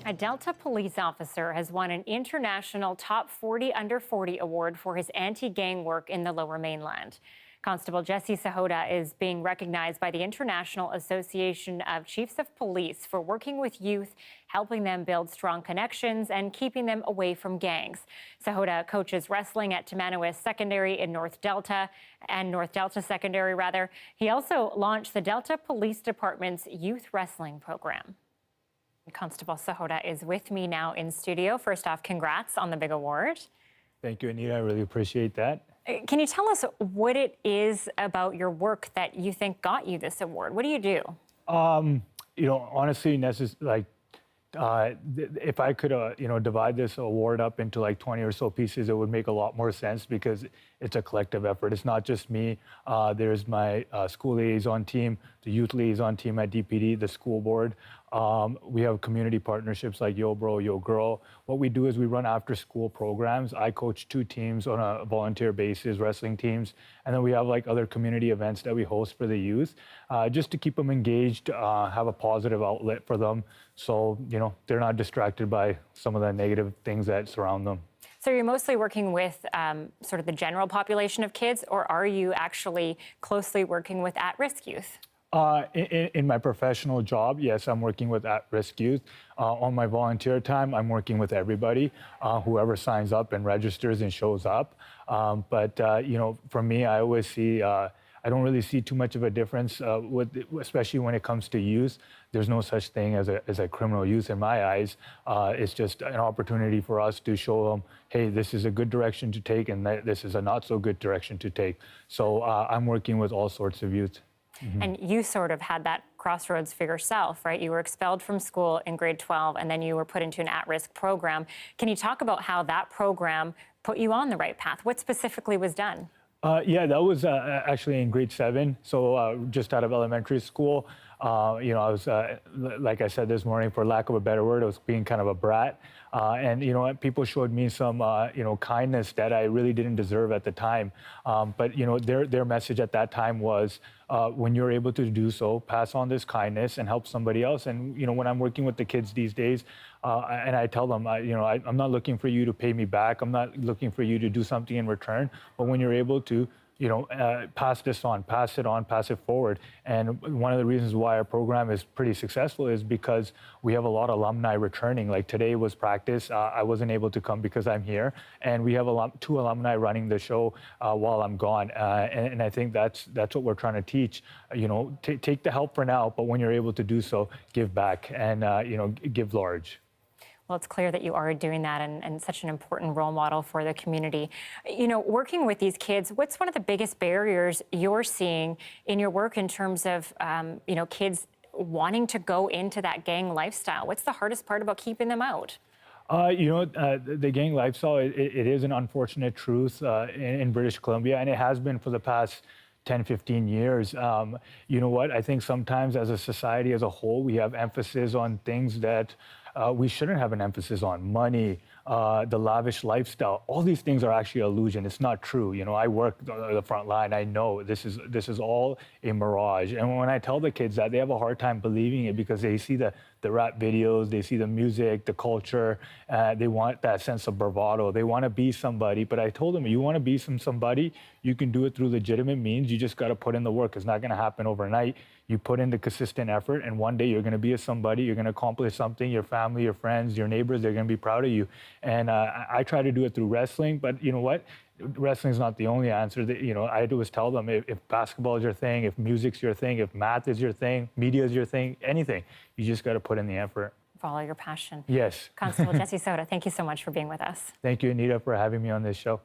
A Delta police officer has won an international Top 40 Under 40 award for his anti-gang work in the Lower Mainland. Constable Jessy Sahota is being recognized by the International Association of Chiefs of Police for working with youth, helping them build strong connections and keeping them away from gangs. Sahota coaches wrestling at Timanawis Secondary in North Delta Secondary. He also launched the Delta Police Department's youth wrestling program. Constable Sahota is with me now in studio. First off, congrats on the big award. Thank you, Anita. I really appreciate that. Can you tell us what it is about your work that you think got you this award? What do you do? Honestly, if I could, divide this award up into like 20 or so pieces, it would make a lot more sense because it's a collective effort. It's not just me. There's my school liaison team, the youth liaison team at DPD, the school board. We have community partnerships like Yo Bro, Yo Girl. What we do is we run after school programs. I coach 2 teams on a volunteer basis, wrestling teams. And then we have like other community events that we host for the youth, just to keep them engaged, have a positive outlet for them. So, they're not distracted by some of the negative things that surround them. So you're mostly working with sort of the general population of kids, or are you actually closely working with at-risk youth? In my professional job, yes, I'm working with at-risk youth. On my volunteer time, I'm working with everybody, whoever signs up and registers and shows up. For me, I always see, I don't really see too much of a difference, especially when it comes to youth. There's no such thing as a criminal youth in my eyes. It's just an opportunity for us to show them, hey, this is a good direction to take and this is a not so good direction to take. So I'm working with all sorts of youth. Mm-hmm. And you sort of had that crossroads for yourself, right? You were expelled from school in grade 12, and then you were put into an at-risk program. Can you talk about how that program put you on the right path? What specifically was done? Yeah, that was actually in grade 7, so just out of elementary school. I was, like I said this morning, for lack of a better word, I was being kind of a brat. And people showed me some, kindness that I really didn't deserve at the time. But their message at that time was, when you're able to do so, pass on this kindness and help somebody else. And, when I'm working with the kids these days, and I tell them, I'm not looking for you to pay me back. I'm not looking for you to do something in return. But when you're able to, pass this on, pass it forward. And one of the reasons why our program is pretty successful is because we have a lot of alumni returning. Like today was practice. I wasn't able to come because I'm here. And we have 2 alumni running the show while I'm gone. And I think that's what we're trying to teach. Take the help for now, but when you're able to do so, give back and, give large. Well, it's clear that you are doing that and such an important role model for the community. Working with these kids, what's one of the biggest barriers you're seeing in your work in terms of, kids wanting to go into that gang lifestyle? What's the hardest part about keeping them out? The gang lifestyle, it is an unfortunate truth in British Columbia, and it has been for the past 10, 15 years. You know what? I think sometimes as a society as a whole, we have emphasis on things that we shouldn't have an emphasis on. Money, the lavish lifestyle. All these things are actually illusion. It's not true. I work on the front line. I know this is all a mirage. And when I tell the kids that, they have a hard time believing it because they see the rap videos, they see the music, the culture. They want that sense of bravado. They want to be somebody. But I told them, you want to be somebody, you can do it through legitimate means. You just got to put in the work. It's not going to happen overnight. You put in the consistent effort, and one day you're going to be a somebody. You're going to accomplish something. Your family, your friends, your neighbors, they're going to be proud of you. And I try to do it through wrestling, but you know what? Wrestling is not the only answer. I always tell them, if basketball is your thing, if music's your thing, if math is your thing, media is your thing, anything, you just got to put in the effort. Follow your passion. Yes. Constable Jessy Sahota, thank you so much for being with us. Thank you, Anita, for having me on this show.